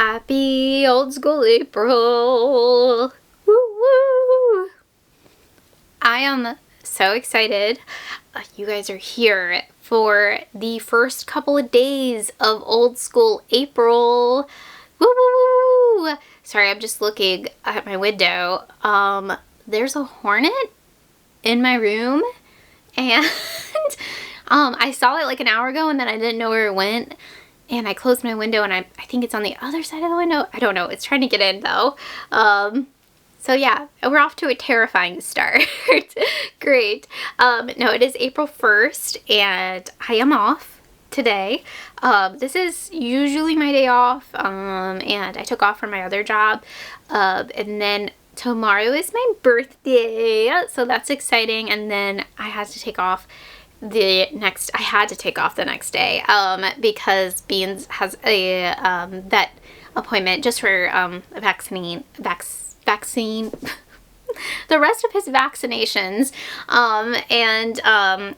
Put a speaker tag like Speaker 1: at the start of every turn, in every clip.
Speaker 1: Happy old school April! Woo woo! I am so excited. You guys are here for the first couple of days of old school April. Woo woo woo! Sorry, I'm just looking at my window. There's a hornet in my room, and I saw it like an hour ago, and then I didn't know where it went. And I closed my window, and I think it's on the other side of the window. I don't know. It's trying to get in, though. So yeah, we're off to a terrifying start. Great. No, it is April 1st, and I am off today. This is usually my day off, and I took off from my other job. And then tomorrow is my birthday, so that's exciting. And then I had to take off the next day because Beans has a vet appointment just for a vaccine the rest of his vaccinations,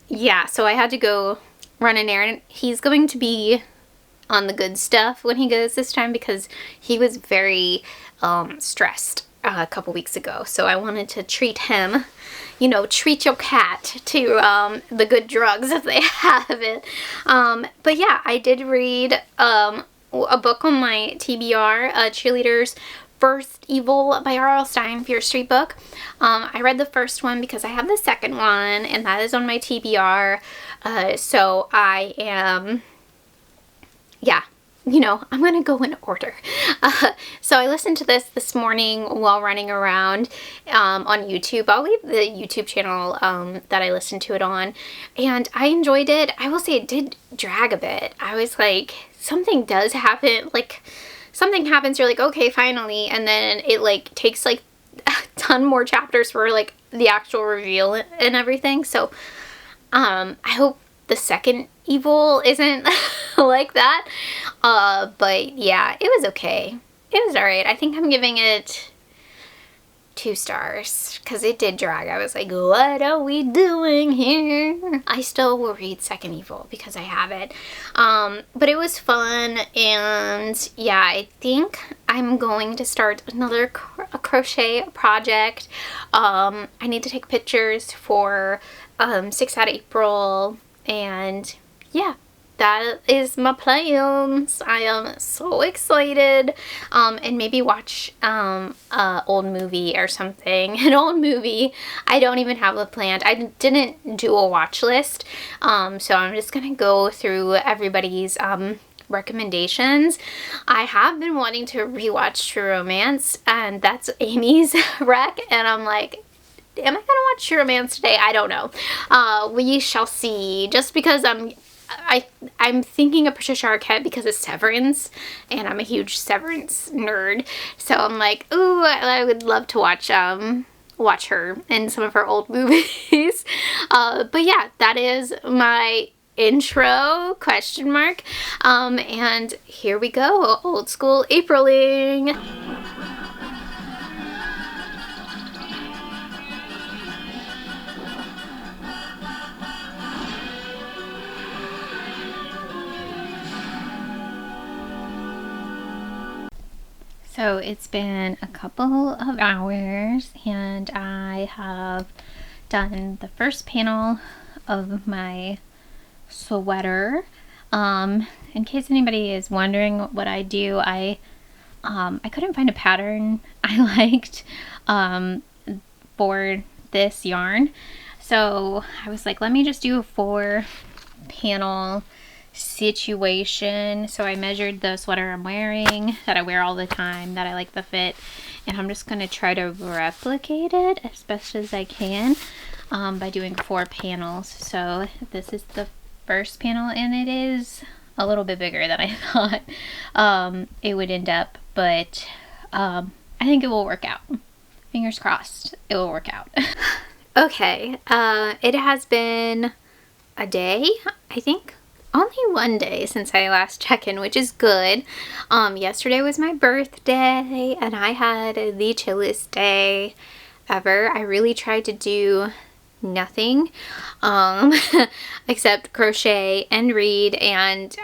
Speaker 1: yeah, so I had to go run an errand. He's going to be on the good stuff when he goes this time because he was very stressed a couple weeks ago, so I wanted to treat him. You know, treat your cat to the good drugs if they have it. But yeah, I did read a book on my TBR, Cheerleader's First Evil by R.L. Stine, Fear Street book. I read the first one because I have the second one, and that is on my TBR. So I am, yeah. You know, I'm going to go in order. So I listened to this morning while running around on YouTube. I'll leave the YouTube channel that I listened to it on. And I enjoyed it. I will say it did drag a bit. I was like, something does happen. Like, something happens, you're like, okay, finally. And then it, like, takes, like, a ton more chapters for, like, the actual reveal and everything. So, I hope the second evil isn't like that. But yeah, it was okay. It was alright. I think I'm giving it 2 stars because it did drag. I was like, what are we doing here? I still will read second evil because I have it. But it was fun, and yeah, I think I'm going to start another crochet project. I need to take pictures for 6 out April. And yeah, that is my plans. I am so excited. And maybe watch an old movie or something. An old movie. I don't even have it planned. I didn't do a watch list. So I'm just gonna go through everybody's recommendations. I have been wanting to rewatch True Romance, and that's Amy's rec, and I'm like, am I gonna watch True Romance today? I don't know. We shall see. Just because I'm thinking of Patricia Arquette because of Severance, and I'm a huge Severance nerd. So I'm like, ooh, I would love to watch her in some of her old movies. But yeah, that is my intro, question mark. And here we go, old school Apriling. So it's been a couple of hours, and I have done the first panel of my sweater. In case anybody is wondering what I do, I couldn't find a pattern I liked for this yarn, so I was like, let me just do a 4-panel situation. So I measured the sweater I'm wearing, that I wear all the time, that I like the fit, and I'm just going to try to replicate it as best as I can by doing 4 panels. So this is the first panel, and it is a little bit bigger than I thought it would end up, but I think it will work out. Fingers crossed it will work out. Okay, it has been a day, I think. Only one day since I last checked in, which is good. Yesterday was my birthday, and I had the chillest day ever. I really tried to do nothing, except crochet and read and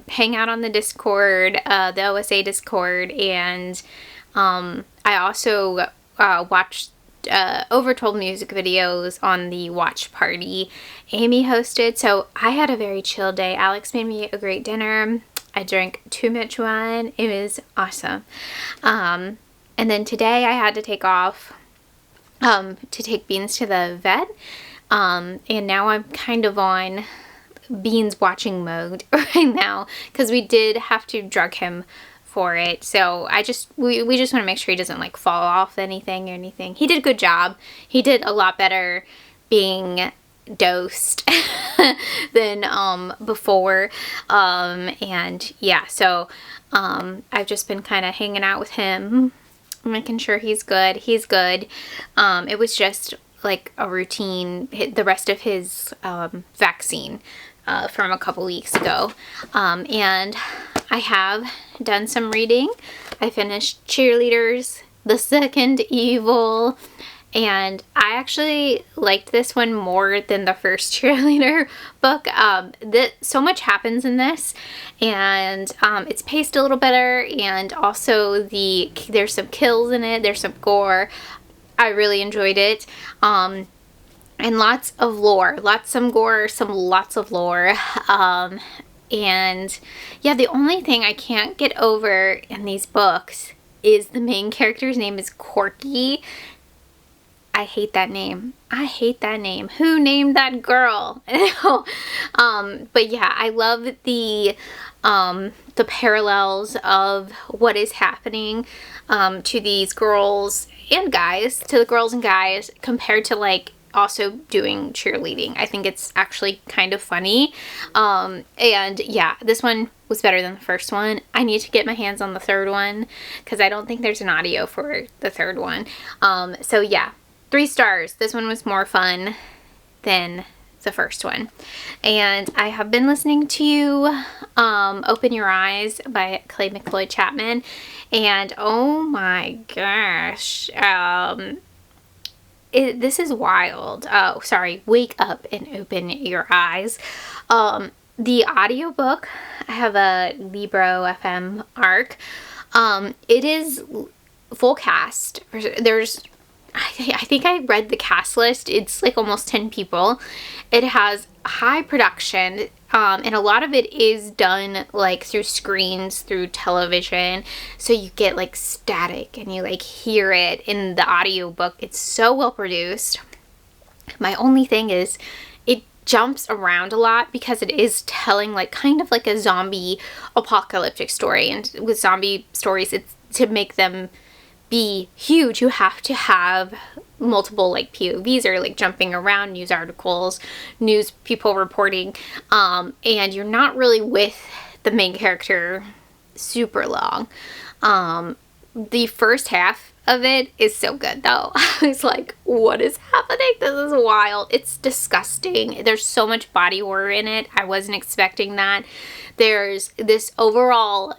Speaker 1: hang out on the Discord, the OSA Discord, and I also watched Overtold music videos on the watch party Amy hosted. So I had a very chill day. Alex made me a great dinner. I drank too much wine. It was awesome. And then today I had to take off to take Beans to the vet. And now I'm kind of on Beans watching mode right now because we did have to drug him for it. So we just want to make sure he doesn't like fall off anything or anything. He did a good job. He did a lot better being dosed than before. And yeah, so I've just been kind of hanging out with him, making sure he's good. He's good. It was just like a routine, the rest of his vaccine from a couple weeks ago. And I have done some reading. I finished Cheerleaders, The Second Evil, and I actually liked this one more than the first Cheerleader book. So much happens in this, and it's paced a little better, and also there's some kills in it, there's some gore. I really enjoyed it. And lots of lore, some gore, lots of lore. And yeah, the only thing I can't get over in these books is the main character's name is Corky. I hate that name. I hate that name. Who named that girl? But yeah, I love the parallels of what is happening to these girls and guys, to the girls and guys, compared to like also doing cheerleading. I think it's actually kind of funny. And yeah, this one was better than the first one. I need to get my hands on the third one because I don't think there's an audio for the third one. So yeah, 3 stars. This one was more fun than the first one. And I have been listening to Open Your Eyes by Clay McLeod Chapman, and oh my gosh, this is wild. Oh, sorry. Wake Up and Open Your Eyes. The audiobook, I have a Libro FM ARC. It is full cast. I think I read the cast list. It's like almost 10 people. It has high production, and a lot of it is done like through screens, through television, so you get like static and you like hear it in the audiobook. It's so well produced. My only thing is it jumps around a lot because it is telling like kind of like a zombie apocalyptic story, and with zombie stories, it's to make them be huge, you have to have multiple like POVs or like jumping around, news articles, news people reporting, and you're not really with the main character super long. The first half of it is so good though. I was like, what is happening? This is wild. It's disgusting. There's so much body horror in it. I wasn't expecting that. There's this overall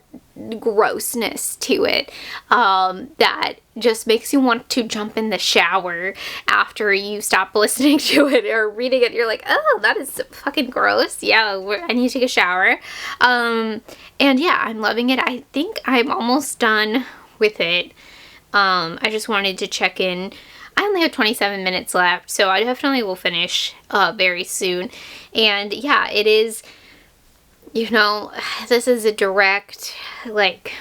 Speaker 1: grossness to it that just makes you want to jump in the shower after you stop listening to it or reading it. You're like, oh, that is fucking gross. Yeah, I need to take a shower. And yeah, I'm loving it. I think I'm almost done with it. I just wanted to check in. I only have 27 minutes left, so I definitely will finish very soon. And yeah, it is, you know, this is a direct, like,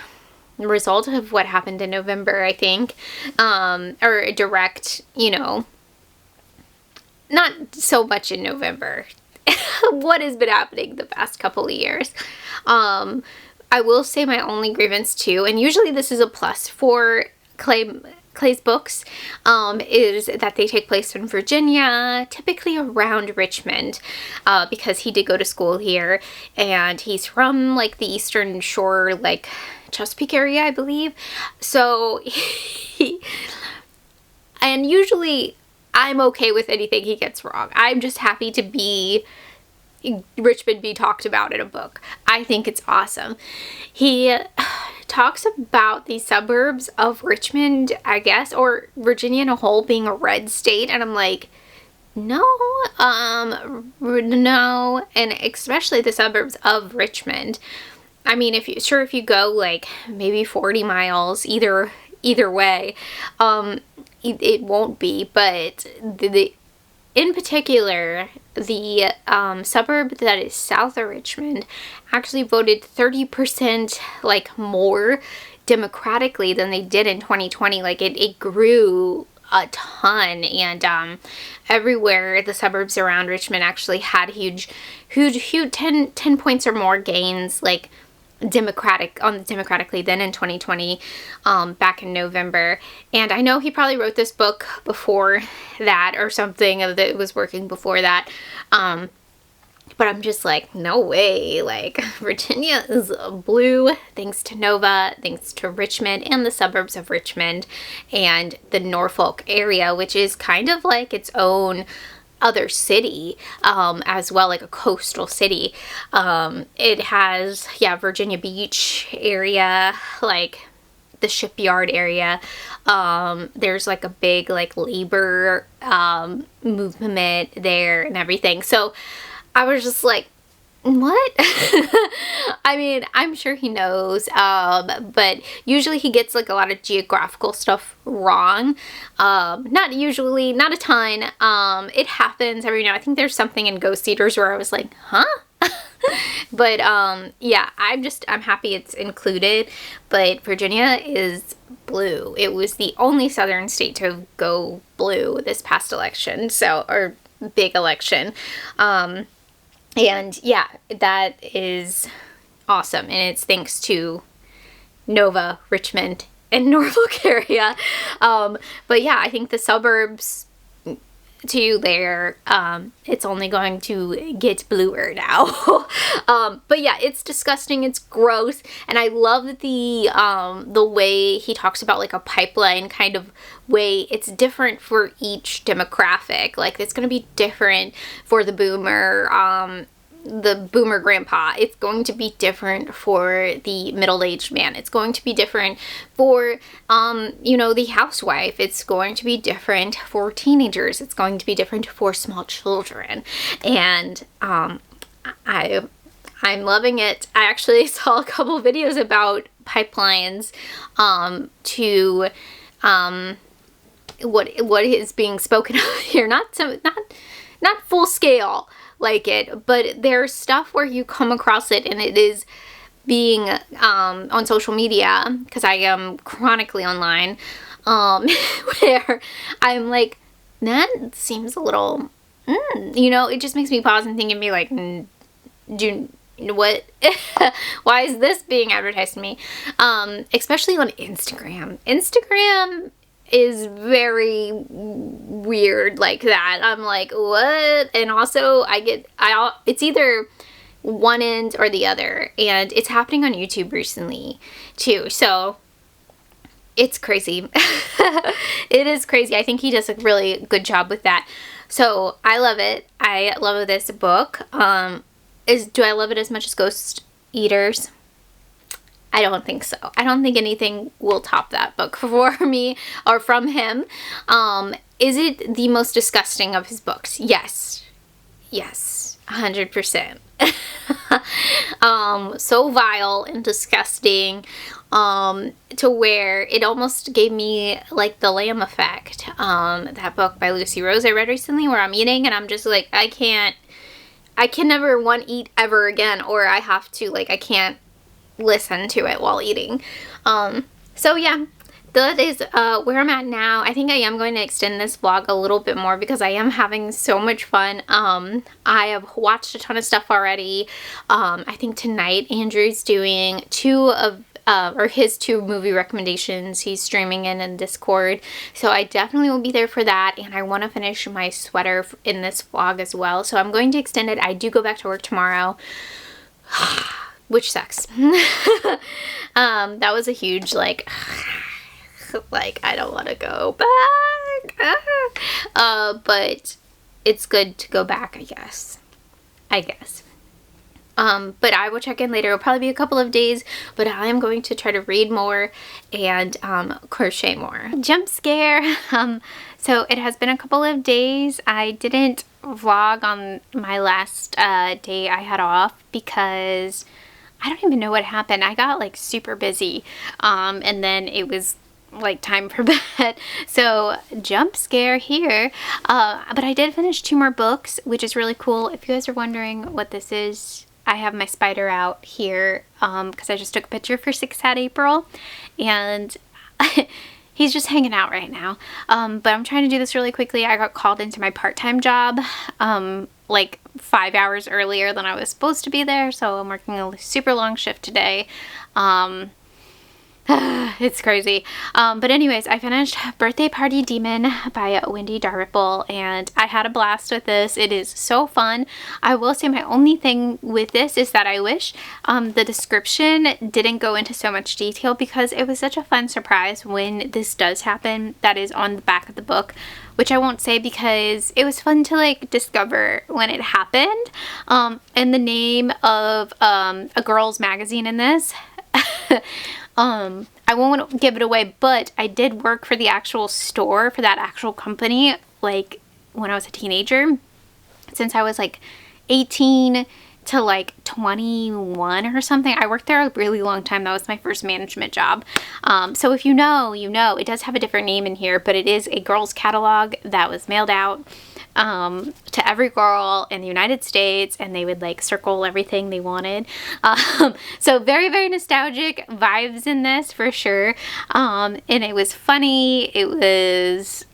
Speaker 1: result of what happened in November, I think. Or a direct, you know, not so much in November. What has been happening the past couple of years. I will say my only grievance too, and usually this is a plus for Clay's books, is that they take place in Virginia, typically around Richmond, because he did go to school here, and he's from like the Eastern Shore, like Chesapeake area, I believe. So and usually I'm okay with anything he gets wrong. I'm just happy to be Richmond be talked about in a book. I think it's awesome. He talks about the suburbs of Richmond, I guess, or Virginia in a whole being a red state, and I'm like, No, and especially the suburbs of Richmond. I mean, if you go like maybe 40 miles either way, it won't be. But the in particular, the suburb that is south of Richmond actually voted 30% like more democratically than they did in 2020. Like it grew a ton, and everywhere the suburbs around Richmond actually had huge 10 points or more gains, like democratically than in 2020, back in November. And I know he probably wrote this book before that or something, that was working before that, but I'm just like, no way. Like, Virginia is blue thanks to Nova, thanks to Richmond and the suburbs of Richmond and the Norfolk area, which is kind of like its own other city, as well, like a coastal city. It has, Virginia Beach area, like the shipyard area. There's like a big like labor movement there and everything. So I was just like, what? I mean, I'm sure he knows, but usually he gets like a lot of geographical stuff wrong. Not usually, not a ton. It happens every now. I think there's something in Ghost Eaters where I was like, huh? But yeah, I'm happy it's included. But Virginia is blue. It was the only southern state to go blue this past election, or big election. And yeah, that is awesome. And it's thanks to Nova, Richmond, and Norfolk area. But yeah, I think the suburbs to there, it's only going to get bluer now. But yeah, it's disgusting. It's gross. And I love the way he talks about like a pipeline kind of way. It's different for each demographic. Like, it's going to be different for the boomer grandpa. It's going to be different for the middle-aged man. It's going to be different for, the housewife. It's going to be different for teenagers. It's going to be different for small children. And I'm loving it. I actually saw a couple videos about pipelines to what is being spoken of here. Not full scale like it, but there's stuff where you come across it and it is being on social media, because I am chronically online, where I'm like, that seems a little, it just makes me pause and think and be like, what? Why is this being advertised to me? Especially on Instagram. Instagram is very weird like that. I'm like, what? And also it's either one end or the other, and it's happening on YouTube recently too. So it's crazy. It is crazy. I think he does a really good job with that. So I love it. I love this book. Do I love it as much as Ghost Eaters? I don't think so. I don't think anything will top that book for me or from him. Is it the most disgusting of his books? Yes. Yes. 100%. So vile and disgusting, to where it almost gave me like the Lamb Effect. That book by Lucy Rose I read recently, where I'm eating and I'm just like, I can never eat ever again, or I have to, like, I can't listen to it while eating. So yeah, that is where I'm at now. I think I am going to extend this vlog a little bit more because I am having so much fun. I have watched a ton of stuff already. I think tonight Andrew's doing his 2 movie recommendations. He's streaming in Discord, so I definitely will be there for that. And I want to finish my sweater in this vlog as well, so I'm going to extend it. I do go back to work tomorrow, which sucks. That was a huge like I don't want to go back. But it's good to go back, I guess. But I will check in later. It'll probably be a couple of days, but I am going to try to read more and crochet more. Jump scare. So it has been a couple of days. I didn't vlog on my last day I had off because I don't even know what happened. I got like super busy, and then it was like time for bed. So jump scare here. But I did finish 2 more books, which is really cool. If you guys are wondering what this is, I have my spider out here because I just took a picture for 6 Sad April, and he's just hanging out right now. But I'm trying to do this really quickly. I got called into my part-time job like 5 hours earlier than I was supposed to be there, so I'm working a super long shift today. It's crazy. But anyways, I finished Birthday Party Demon by Wendy Dalrymple, and I had a blast with this. It is so fun. I will say my only thing with this is that I wish the description didn't go into so much detail, because it was such a fun surprise when this does happen that is on the back of the book, which I won't say because it was fun to like discover when it happened. And the name of a girl's magazine in this I won't give it away, but I did work for the actual store for that actual company, like when I was a teenager, since I was like 18 to like 21 or something. I worked there a really long time. That was my first management job. So if you know, you know. It does have a different name in here, but it is a girls catalog that was mailed out to every girl in the United States, and they would like circle everything they wanted. So very, very nostalgic vibes in this for sure. And it was funny. It was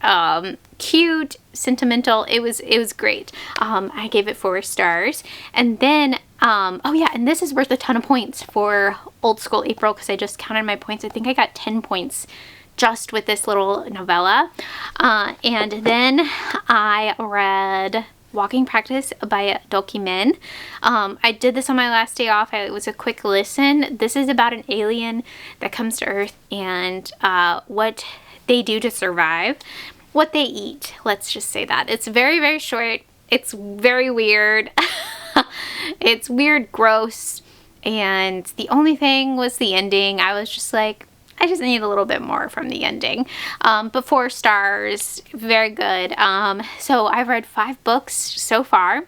Speaker 1: cute, sentimental. It was great. I gave it 4 stars. And then oh yeah, and this is worth a ton of points for Old School April, because I just counted my points. I think I got 10 points just with this little novella. And then I read Walking Practice by Dolki Min. I did this on my last day off. It was a quick listen. This is about an alien that comes to Earth and what they do to survive, what they eat. Let's just say that. It's very, very short. It's very weird. It's weird, gross, and the only thing was the ending. I was just like, I just need a little bit more from the ending. But 4 stars, very good. So I've read 5 books so far.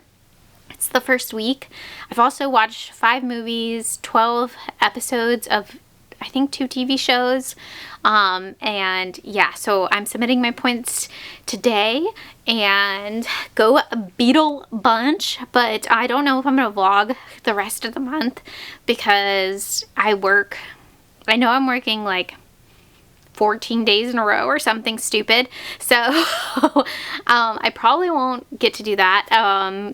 Speaker 1: It's the first week. I've also watched 5 movies, 12 episodes of, I think, 2 TV shows. And yeah, so I'm submitting my points today, and go Beetle Bunch. But I don't know if I'm going to vlog the rest of the month because I work. I know I'm working like 14 days in a row or something stupid. So I probably won't get to do that,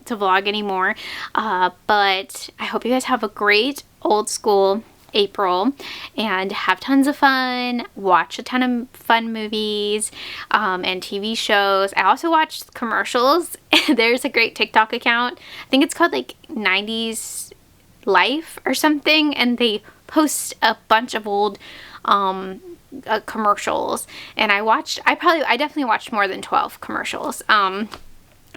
Speaker 1: to vlog anymore. But I hope you guys have a great Old School April and have tons of fun. Watch a ton of fun movies and TV shows. I also watched commercials. There's a great TikTok account. I think it's called like 90s Life or something, and they post a bunch of old commercials, and I definitely watched more than 12 commercials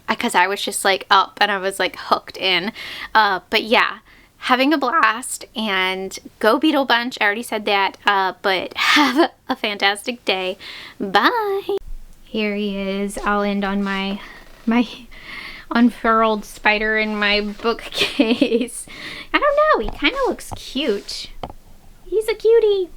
Speaker 1: because I was just like up and I was like hooked in. But yeah, having a blast, and go Beetle Bunch. I already said that, but have a fantastic day. Bye. Here he is. I'll end on my unfurled spider in my bookcase. I don't know, he kind of looks cute. He's a cutie.